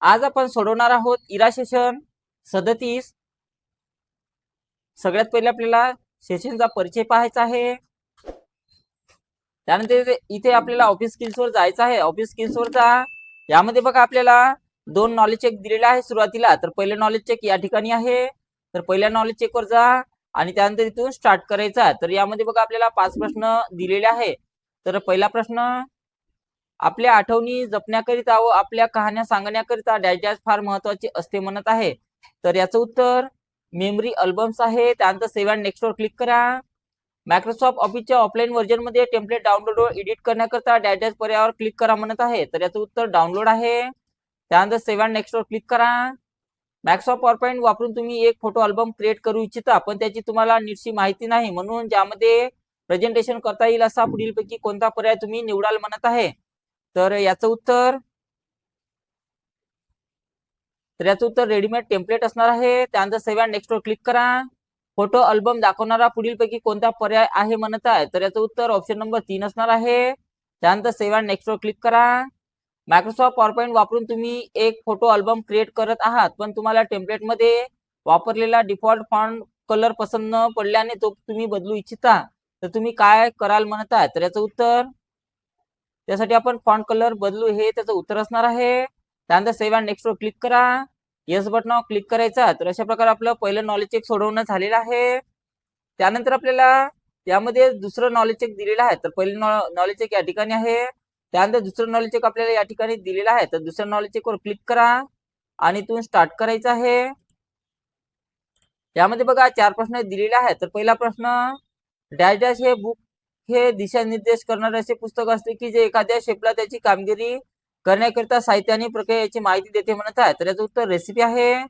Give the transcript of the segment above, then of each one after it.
आज आपण सोडवणार आहोत इरा सेशन 37। सगळ्यात पहिले आपल्याला सेशनचा परिचय पाहायचा आहे। त्यानंतर इथे आपल्याला ऑफिस स्किल्सवर जायचं आहे। ऑफिस स्किल्सवर जा, यामध्ये बघा आपल्याला दोन नॉलेज चेक दिलेले आहे सुरुवातीला। तर पहिले नॉलेज चेक या ठिकाणी आहे, तर पहिल्या नॉलेज चेकवर जा आणि त्यानंतर इथून स्टार्ट करायचा। तर यामध्ये बघा आपल्याला 5 प्रश्न दिलेले आहे। तर पहिला प्रश्न, आपल्या आठवणी जपण्याकरिता व आपल्या कहाण्या सांगण्याकरिता डॅश डॅश फार महत्वाचे असते म्हणत आहे। तर याचं उत्तर मेमरी अल्बम्स आहे। त्यानंतर सेव्ह अँड नेक्स्ट वर क्लिक करा। मायक्रोसॉफ्ट ऑफिसच्या ऑफलाईन व्हर्जन मध्ये टेम्पलेट डाउनलोड व एडिट करण्याकरिता डॅश डॅश पर्यायावर क्लिक करा म्हणत आहे। तर याचं उत्तर डाउनलोड आहे। त्यानंतर सेव्ह अँड नेक्स्ट वर क्लिक करा। मायक्रोसॉफ्ट पॉवरपॉईंट वापरून तुम्ही एक फोटो अल्बम क्रिएट करू इच्छिता, पण त्याची तुम्हाला नीटशी माहिती नाही, म्हणून ज्यामध्ये प्रेझेंटेशन करता येईल असा पुढीलपैकी कोणता पर्याय तुम्ही निवडाल म्हणत आहे। तर याचं उत्तर रेडीमेड टेम्पलेट असणार आहे। त्यानंतर सेव्ह अँड नेक्स्ट वर क्लिक करा। फोटो अल्बम दाखवणारा पुढीलपैकी कोणता पर्याय आहे म्हणत आहे। तर याचं उत्तर ऑप्शन नंबर 3 असणार आहे। त्यानंतर सेव्ह अँड नेक्स्ट वर क्लिक करा। मायक्रोसॉफ्ट पॉवरपॉईंट वापरून तुम्ही एक फोटो अल्बम क्रिएट करत आहात, पण तुम्हाला टेम्पलेटमध्ये वापरलेला डिफॉल्ट फॉन्ट कलर पसंत न पडल्याने तो तुम्ही बदलू इच्छिता, तर तुम्ही काय कराल म्हणत आहे। तर याचं उत्तर, त्यासाठी आपण फॉन्ट कलर बदलू हे त्याचं उत्तर असणार आहे। त्यानंतर सेव्ह अँड नेक्स्ट वर क्लिक करा। येस बटनावर क्लिक करायचा। तर अशा प्रकारे आपलं पहिलं नॉलेज चेक सोडवणं झालेलं आहे। त्यानंतर आपल्याला यामध्ये दुसरं नॉलेज चेक दिलेलं आहे। तर पहिलं नॉलेज चेक या ठिकाणी आहे। त्यानंतर दुसरं नॉलेज चेक आपल्याला या ठिकाणी दिलेलं आहे। तर दुसऱ्या नॉलेज चेक वर क्लिक करा आणि इथून स्टार्ट करायचं आहे। यामध्ये बघा 4 प्रश्न दिलेले आहेत। तर पहिला प्रश्न, डॅश डॅश हे बुक हे दिशानिर्देश करणारे असे पुस्तक असते की जे एखाद्या शेफला त्याची कामगिरी करण्याकरिता साहित्य आणि प्रक्रियेची माहिती देते म्हणत आहे। तर याचं उत्तर रेसिपी आहे।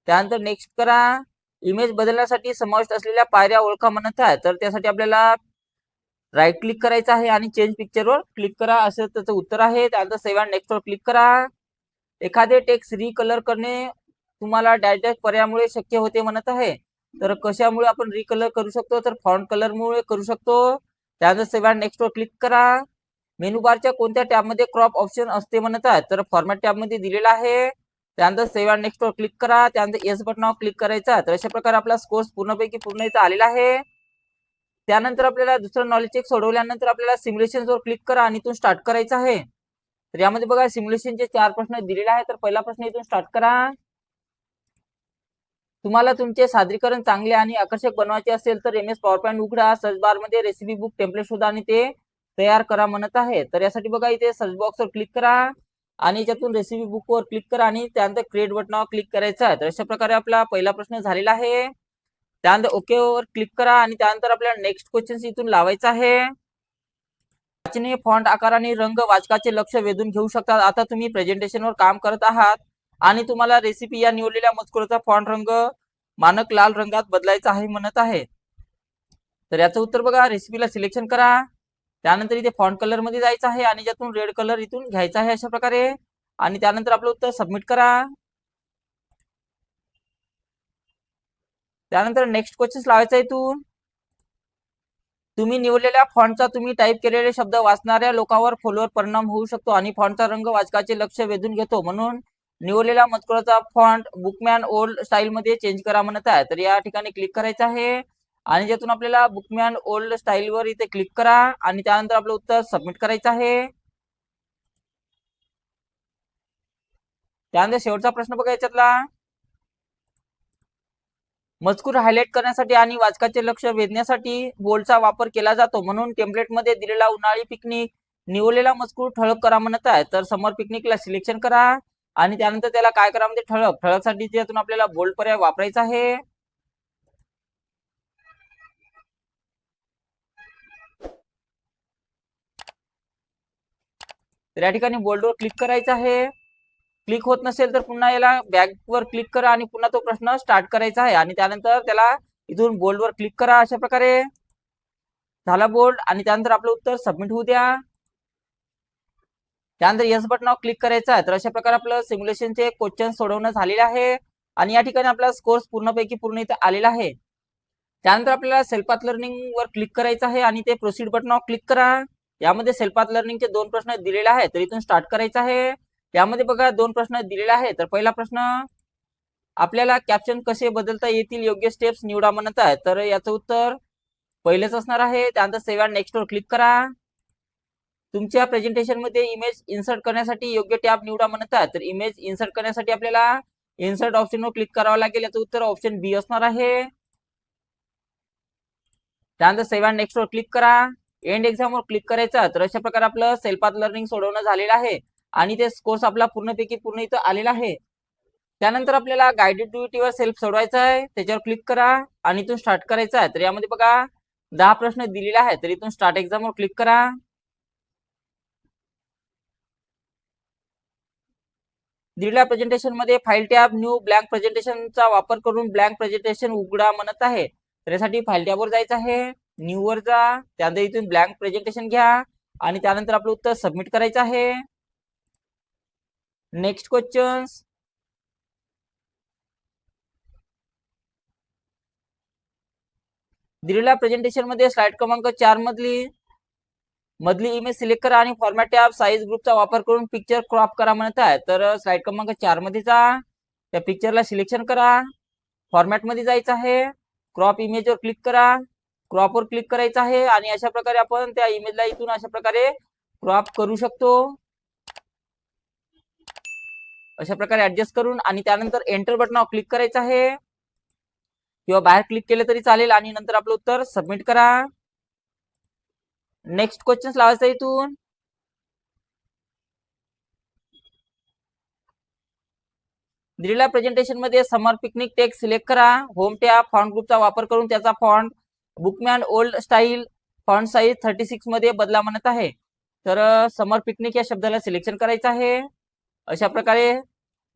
त्यानंतर नेक्स्ट करा। इमेज बदलण्यासाठी समाविष्ट असलेल्या पायऱ्या ओळखा म्हणत आहे। तर त्यासाठी आपल्याला राईट क्लिक करायचं आहे आणि चेंज पिक्चरवर क्लिक करा, असं त्याचं उत्तर आहे। त्यानंतर सेव्ह अँड नेक्स्ट वर क्लिक करा। एखादे टेक्स्ट रिकलर करणे तुम्हाला डॅश डॅश पर्यायामुळे शक्य होते म्हणत आहे। तर कशामुळे आपण रिकलर करू शकतो, तर फॉन्ट कलरमुळे करू शकतो। त्यानंतर सेव्ह अँड नेक्स्ट वर क्लिक करा। मेनू बारच्या कोणत्या टॅबमध्ये क्रॉप ऑप्शन असते म्हणत आहे। तर फॉर्मॅट टॅबमध्ये दिलेला आहे। त्यानंतर सेव्ह अँड नेक्स्ट वर क्लिक करा। त्यानंतर येस बटनावर क्लिक करायचा। तर अशा प्रकारे आपला स्कोर पूर्णपैकी पूर्ण इथं आलेला आहे। त्यानंतर आपल्याला दुसरं नॉलेज चेक सोडवल्यानंतर आपल्याला सिम्युलेशन वर क्लिक करा आणि इथून स्टार्ट करायचं आहे। तर यामध्ये बघा सिम्युलेशनचे 4 प्रश्न दिलेले आहेत। तर पहिला प्रश्न इथून स्टार्ट करा। तुम्हाला तुमचे सादरीकरण चांगले आणि आकर्षक बनवायचे असेल तर MS पॉवरपॉईंट उघडा, सर्च बार मध्ये रेसिपी बुक टेम्पलेट शोधा आणि ते तयार करा म्हणत आहे। तर यासाठी बघा इथे सर्च बॉक्सवर क्लिक करा आणि याच्यातून रेसिपी बुक वर क्लिक करा आणि त्यानंतर क्रिएट बटनावर क्लिक करायचं आहे। तर अशा प्रकारे आपला पहिला प्रश्न झालेला आहे। त्यानंतर ओके वर क्लिक करा आणि त्यानंतर आपल्याला नेक्स्ट क्वेश्चन इथून लावायचा आहे। वाचनीय फॉन्ट आकार आणि रंग वाचकाचे लक्ष वेधून घेऊ शकतात। आता तुम्ही प्रेझेंटेशनवर काम करत आहात आणि तुम्हाला रेसिपी या निवडलेल्या मजकुराचा फॉन्ट रंग मानक लाल रंगात बदलायचा आहे म्हणत आहे। तर याचं उत्तर बघा, रेसिपीला सिलेक्शन करा, त्यानंतर इथे फॉन्ट कलर मध्ये जायचं आहे आणि ज्यातून रेड कलर इथून घ्यायचा आहे अशा प्रकारे, आणि त्यानंतर आपलं उत्तर सबमिट करा। त्यानंतर नेक्स्ट क्वेश्चन लावायचा आहे इथून, तुम्ही निवडलेल्या फॉन्टचा तुम्ही टाईप केलेले शब्द वाचणाऱ्या लोकांवर खोलवर परिणाम होऊ शकतो आणि फॉन्टचा रंग वाचकाचे लक्ष वेधून घेतो, म्हणून निवडलेल्या मजकुराचा फॉन्ट बुकमॅन ओल्ड स्टाईल मध्ये चेंज करा म्हणत आहे। तर या ठिकाणी क्लिक करायचं आहे आणि ज्यातून आपल्याला बुकमॅन ओल्ड स्टाईल वर इथे क्लिक करा आणि त्यानंतर आपलं उत्तर सबमिट करायचं आहे। त्यानंतर शेवटचा प्रश्न बघा याच्यातला, मजकूर हायलाइट करण्यासाठी आणि वाचकाचे लक्ष वेधण्यासाठी बोल्डचा वापर केला जातो, म्हणून टेम्पलेटमध्ये दिलेला उन्हाळी पिकनिक निवडलेला मजकूर ठळक करा म्हणत आहे। तर समर पिकनिकला सिलेक्शन करा आणि त्यानंतर त्याला काय करा म्हणजे ठळकसाठी त्यातून आपल्याला बोल्ड पर्याय वापरायचा आहे। तर या ठिकाणी बोल्डवर क्लिक करायचं आहे। क्लिक होत नसेल तर पुन्हा याला बॅक वर क्लिक करा आणि पुन्हा तो प्रश्न स्टार्ट करायचा आहे आणि त्यानंतर त्याला इथून बोल्ड वर क्लिक करा। अशा प्रकारे झाला बोल्ड आणि त्यानंतर आपलं उत्तर सबमिट होऊ द्या। त्यानंतर येस बटनावर क्लिक करायचं आहे। तर अशा प्रकारे आपलं सिम्युलेशनचे क्वेश्चन सोडवणं झालेलं आहे आणि या ठिकाणी आपला स्कोर पूर्णपैकी पूर्ण इथे आलेला आहे। त्यानंतर आपल्याला सेल्फ पाथ लर्निंग वर क्लिक करायचं आहे आणि ते प्रोसीड बटनावर क्लिक करा। यामध्ये सेल्फ पाथ लर्निंगचे 2 प्रश्न दिलेले आहेत, तर इथून स्टार्ट करायचं आहे। त्यामध्ये बघा दोन प्रश्न दिलेले आहेत. तर पहिला प्रश्न, आपल्याला कॅप्शन कसे बदलता येतील, योग्य स्टेप्स निवडा म्हणत आहे. तर याचं उत्तर पहिलेच असणार आहे. त्यानंतर सेव्ह अँड नेक्स्ट वर क्लिक करा. तुमच्या प्रेझेंटेशन मध्ये इमेज इन्सर्ट करण्यासाठी योग्य टॅब निवडा म्हणत आहे. तर इमेज इन्सर्ट करण्यासाठी आपल्याला इन्सर्ट ऑप्शनवर क्लिक करावं लागेल. याचं उत्तर ऑप्शन बी असणार आहे. त्यानंतर सेव्ह अँड नेक्स्ट वर क्लिक करा. एंड एक्झाम वर क्लिक करायचा. तर अशा प्रकारे आपलं सेल्फ पाथ लर्निंग सोडवणं झालेलं आहे आणि ते कोर्स आपला पूर्णपैकी पूर्ण इथं आलेला आहे. त्यानंतर आपल्याला गाइडेड ड्युटी वर सेल्फ सोडवायचा आहे. त्याच्यावर क्लिक करा आणि इथून स्टार्ट करायचं आहे. तर यामध्ये बघा 10 प्रश्न दिलेले आहेत. तर इथून स्टार्ट एक्झाम वर क्लिक करा. दिलेल्या प्रेझेंटेशन मध्ये फाईल टॅब न्यू ब्लँक प्रेझेंटेशनचा वापर करून ब्लँक प्रेझेंटेशन उघडा म्हणत आहे. तर यासाठी फाईल टॅबवर जायचं आहे. न्यू वर जा. त्यानंतर इथून ब्लँक प्रेझेंटेशन घ्या आणि त्यानंतर आपलं उत्तर सबमिट करायचं आहे. Next questions. दिलेल्या प्रेझेंटेशन मध्ये स्लाइड क्रमांक 4 मधली इमेज सिलेक्ट करा आणि फॉर्मॅट टॅब साईज ग्रुपचा वापर करून पिक्चर क्रॉप करा म्हणत आहे. तर स्लाइड क्रमांक 4 मध्ये जा. त्या पिक्चरला सिलेक्शन करा. फॉर्मॅट मध्ये जायचं आहे. क्रॉप इमेजवर क्लिक करा. क्रॉपवर क्लिक करायचं आहे आणि अशा प्रकारे आपण त्या इमेजला इथून अशा प्रकारे क्रॉप करू शकतो. अशा प्रकारे ऍडजस्ट करून आणि त्यानंतर एंटर बटनावर क्लिक करायचं आहे किंवा बाहेर क्लिक केलं तरी चालेल आणि नंतर आपलं उत्तर सबमिट करा. नेक्स्ट क्वेश्चन लावायचा इथून. दिलेल्या प्रेझेंटेशन मध्ये समर पिकनिक टेक्स्ट सिलेक्ट करा. होम टॅब फॉन्ट ग्रुपचा वापर करून त्याचा font Bookman old style font size 36 मध्ये बदला म्हणत आहे. तर समर पिकनिक या शब्दाला सिलेक्शन करायचं आहे अशा प्रकारे.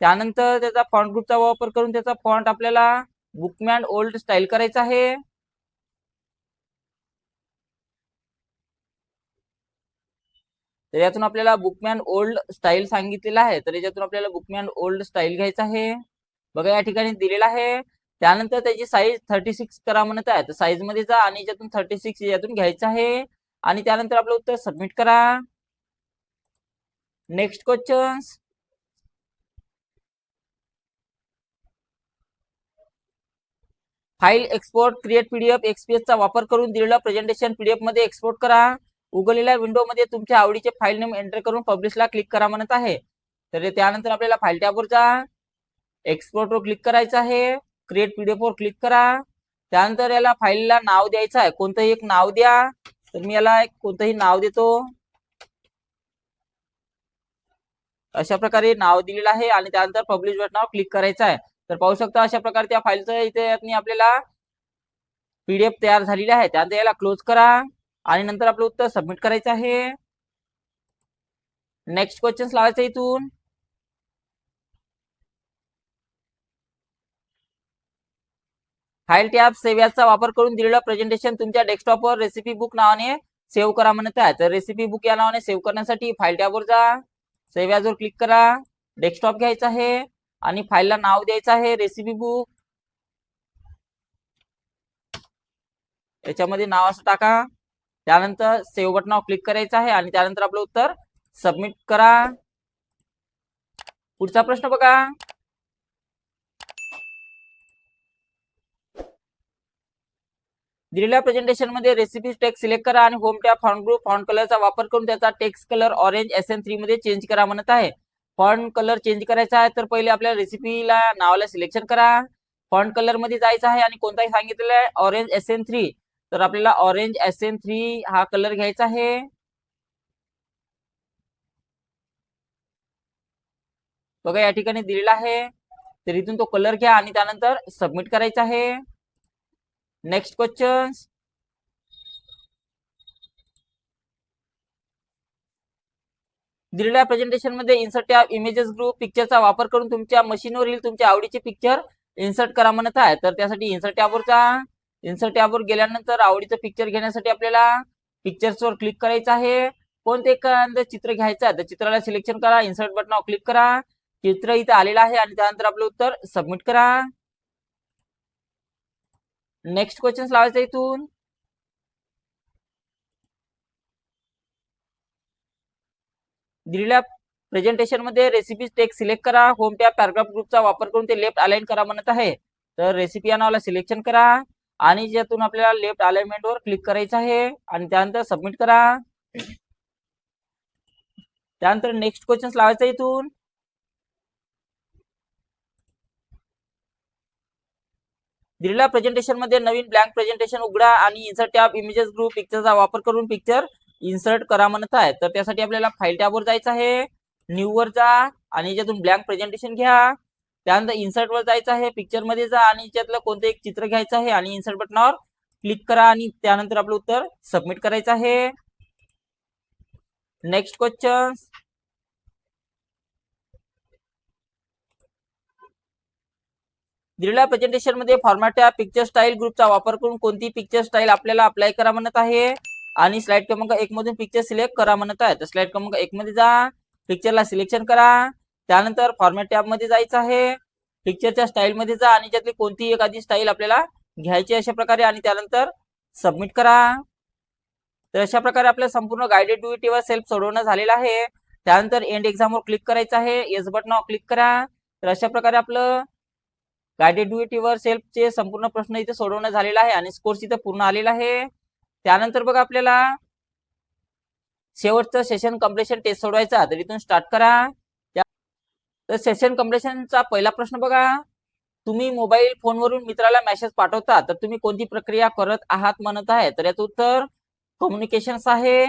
त्यानंतर त्याचा फॉन्ट ग्रुपचा वापर करून त्याचा फॉन्ट आपल्याला बुकमॅन ओल्ड स्टाईल करायचा आहे. तर यातून आपल्याला बुकमॅन ओल्ड स्टाईल सांगितलेला आहे. तर याच्यातून आपल्याला बुकमॅन ओल्ड स्टाईल घ्यायचा आहे. बघा या ठिकाणी दिलेला आहे. त्यानंतर त्याची साईज 36 करा म्हणत आहे. तर साईज मध्ये जा आणि याच्यातून 36 यातून घ्यायचं आहे आणि त्यानंतर आपलं उत्तर सबमिट करा. Next questions. File export create PDF XPS चा वापर करून दिलेला प्रेझेंटेशन पीडीएफ मध्ये एक्सपोर्ट करा. उघडलेल्या विंडो मध्ये तुमच्या आवडीचे फाईल नेम एंटर करून पब्लिशला क्लिक करा म्हणत आहे. तर त्यानंतर आपल्याला फाईल टॅबवर जा. एक्सपोर्ट वर क्लिक करायचं आहे. क्रिएट पीडीएफ वर क्लिक करा. त्यानंतर याला फाईलला नाव द्यायचं आहे. कोणतंही एक नाव द्या. तर मी याला कोणतंही नाव देतो. अशा प्रकारे नाव दिलेलं आहे आणि त्यानंतर पब्लिश बटनावर क्लिक करायचं आहे. तर पाहू शकता अशा प्रकारे त्या फाईलचं इथे आपल्याला पीडीएफ तयार झालेली आहे. त्यानंतर याला क्लोज करा आणि नंतर आपलं उत्तर सबमिट करायचं आहे. नेक्स्ट क्वेश्चन लावायचं इथून. फाईल टॅब सेव्ह चा वापर करून दिलेलं प्रेझेंटेशन तुमच्या डेस्कटॉपवर रेसिपी बुक नावाने सेव्ह करा म्हणत आहे. तर रेसिपी बुक या नावाने सेव्ह करण्यासाठी फाईल टॅबवर जा. सेव्ह वर क्लिक करा. डेस्कटॉप घ्यायचा आहे आणि फाईलला नाव द्यायचं आहे रेसिपी बुक. याच्यामध्ये नाव असं टाका. त्यानंतर सेव्ह बटनावर क्लिक करायचं आहे आणि त्यानंतर आपलं उत्तर सबमिट करा. पुढचा प्रश्न बघा. दिलेल्या प्रेझेंटेशन मध्ये रेसिपी टेक्स्ट सिलेक्ट करा आणि home tab font group font कलरचा वापर करून त्याचा टेक्स्ट कलर ऑरेंज SN3 मध्ये चेंज करा म्हणत आहे. फॉन्ट कलर चेंज करायचा आहे तर पहिले आपल्याला रेसिपीला नावाला सिलेक्शन करा. फॉन्ट कलर मध्ये जायचं आहे आणि कोणताही सांगितलेला आहे ऑरेंज SN3. तर आपल्याला ऑरेंज SN3 हा कलर घ्यायचा आहे. बघा या ठिकाणी दिलेला आहे. तर इथून तो कलर घ्या आणि त्यानंतर सबमिट करायचा आहे. Next question. दिलेल्या प्रेझेंटेशन मध्ये इन्सर्ट टॅब इमेजेस ग्रुप पिक्चरचा वापर करून तुमच्या मशीनवरील तुमच्या आवडीचे पिक्चर इन्सर्ट करा म्हणत आहे. तर त्यासाठी इन्सर्ट टॅबवर जा. इन्सर्ट टॅबवर गेल्यानंतर आवडीचं पिक्चर घेण्यासाठी आपल्याला पिक्चर्सवर क्लिक करायचं आहे. कोणते एखादं चित्र घ्यायचं आहे तर चित्राला सिलेक्शन करा. इन्सर्ट बटनावर क्लिक करा. चित्र इथे आलेलं आहे आणि त्यानंतर आपलं उत्तर सबमिट करा. नेक्स्ट क्वेश्चन लावायचं इथून. दिलेल्या प्रेझेंटेशन मध्ये रेसिपी टेक्स्ट सिलेक्ट करा. होम टॅब पॅराग्राफ ग्रुपचा वापर करून ते लेफ्ट अलाइन करा म्हणत आहे. तर रेसिपी या नावाला सिलेक्शन करा आणि ज्यातून आपल्याला लेफ्ट अलाइनमेंट वर क्लिक करायचं आहे आणि त्यानंतर सबमिट करा. त्यानंतर नेक्स्ट क्वेश्चन लावायचा इथून. दिलेल्या प्रेझेंटेशन मध्ये नवीन ब्लँक प्रेझेंटेशन उघडा आणि इन्सर्ट टॅब इमेजेस ग्रुप पिक्चरचा वापर करून पिक्चर इन्सर्ट करा म्हणत आहे. तर त्यासाठी आपल्याला फाईल टॅबवर जायचं आहे. न्यू वर जा आणि याच्यातून ब्लँक प्रेझेंटेशन घ्या. त्यानंतर इन्सर्ट वर जायचं आहे. पिक्चर मध्ये जा आणि याच्यातलं कोणतं एक चित्र घ्यायचं आहे आणि इन्सर्ट बटनावर क्लिक करा आणि त्यानंतर आपलं उत्तर सबमिट करायचं आहे. Next question. दिलेल्या प्रेझेंटेशन मध्ये फॉर्मॅट टॅब पिक्चर स्टाईल ग्रुपचा वापर करून कोणती पिक्चर स्टाईल आपल्याला अप्लाय करा म्हणत आहे आणि स्लाइड क्रमांक 1 मधून पिक्चर सिलेक्ट करा म्हणत आहे. तर स्लाइड क्रमांक 1 मध्ये जा, पिक्चरला सिलेक्शन करा. त्यानंतर फॉर्मॅट टॅब मध्ये जायचं आहे. पिक्चरच्या स्टाईल मध्ये जा आणि त्यातली कोणती एखादी स्टाईल आपल्याला घ्यायची अशा प्रकारे आणि त्यानंतर सबमिट करा. तर अशा प्रकारे आपलं संपूर्ण गाइडेड डू इट सेल्फ सोडवणं झालेलं आहे. त्यानंतर एंड एक्झामवर क्लिक करायचं आहे. येस बटनावर क्लिक करा. तर अशा प्रकारे आपलं गाइडेड डू इट सेल्फचे संपूर्ण प्रश्न इथे सोडवणं झालेला आहे आणि स्कोर्स इथे पूर्ण आलेला आहे. त्यानंतर बघा आपल्याला शेवटचं सेशन कम्प्लिशन टेस्ट सोडवायचा. तर इथून स्टार्ट करा. तर सेशन कम्प्लिशनचा पहिला प्रश्न बघा. तुम्ही मोबाईल फोनवरून मित्राला मेसेज पाठवता तर तुम्ही कोणती प्रक्रिया करत आहात म्हणत आहे. तर याचं उत्तर कम्युनिकेशन्स आहे.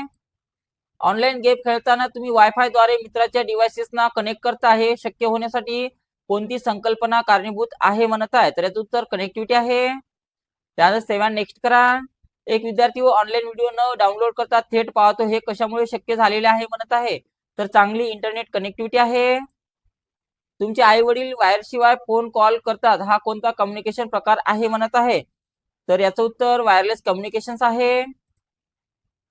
ऑनलाईन गेम खेळताना तुम्ही वायफाय द्वारे मित्राच्या डिव्हाइसेसना कनेक्ट करता. हे शक्य होण्यासाठी कोणती संकल्पना कारणीभूत आहे म्हणत आहे. तर याचं उत्तर कनेक्टिव्हिटी आहे. त्यानंतर 7 नेक्स्ट करा. एक विद्यार्थी व ऑनलाईन व्हिडिओ न डाउनलोड करता थेट पाहतो. हे कशामुळे शक्य झालेले आहे म्हणत आहे. तर चांगली इंटरनेट कनेक्टिव्हिटी आहे. तुमचे आई वडील वायरशिवाय फोन कॉल करतात. हा कोणता कम्युनिकेशन प्रकार आहे म्हणत आहे. तर याचं उत्तर वायरलेस कम्युनिकेशन्स आहे.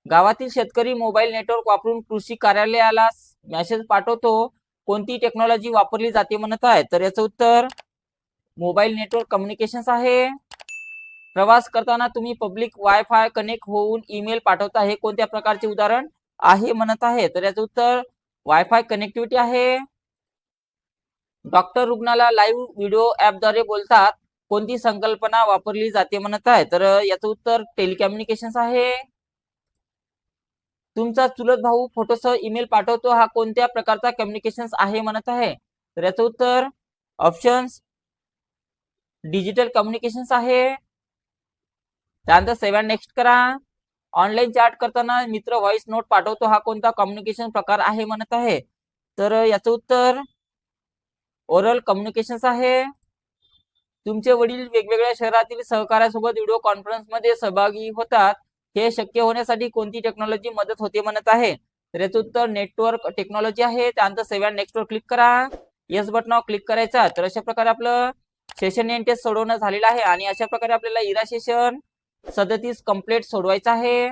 गावातील शेतकरी मोबाईल नेटवर्क वापरून कृषी कार्यालयाला मेसेज पाठवतो. कोणती टेक्नॉलॉजी वापरली जाते म्हणत आहे. तर याचं उत्तर मोबाईल नेटवर्क कम्युनिकेशन्स आहे. प्रवास करताना तुम्ही पब्लिक वायफाय कनेक्ट होऊन ईमेल पाठवता. हे कोणत्या प्रकारचे उदाहरण आहे म्हणत आहे. तर याचं उत्तर वायफाय कनेक्टिव्हिटी आहे. डॉक्टर रुग्णाला लाईव्ह व्हिडिओ ऍपद्वारे बोलतात. कोणती संकल्पना वापरली जाते म्हणत आहे. तर याचं उत्तर टेलिकम्युनिकेशन्स आहे. तुमचा चुलत भाऊ फोटोसह ईमेल पाठवतो. हा कोणत्या प्रकारचा कम्युनिकेशन्स आहे म्हणत आहे. तर याचं उत्तर ऑप्शन्स डिजिटल कम्युनिकेशन्स आहे. त्यानंतर 7 नेक्स्ट करा. ऑनलाईन चॅट करताना मित्र व्हॉइस नोट पाठवतो. हा कोणता कम्युनिकेशन प्रकार आहे म्हणत आहे. तर याचं उत्तर ओरल कम्युनिकेशन्स आहे. तुमचे वडील वेगवेगळ्या शहरातील सहकार्यासोबत व्हिडिओ कॉन्फरन्स मध्ये सहभागी होतात. हे शक्य होण्यासाठी कोणती टेक्नॉलॉजी मदत होते म्हणत आहे. तर याचं उत्तर नेटवर्क टेक्नॉलॉजी आहे. त्यानंतर 7 नेक्स्ट वर क्लिक करा. येस बटनावर क्लिक करायचा. तर अशा प्रकारे आपलं सेशन एंड टेस्ट सोडवणं झालेलं आहे आणि अशा प्रकारे आपल्याला इरा सेशन 37 कंप्लीट सोडवायचं आहे.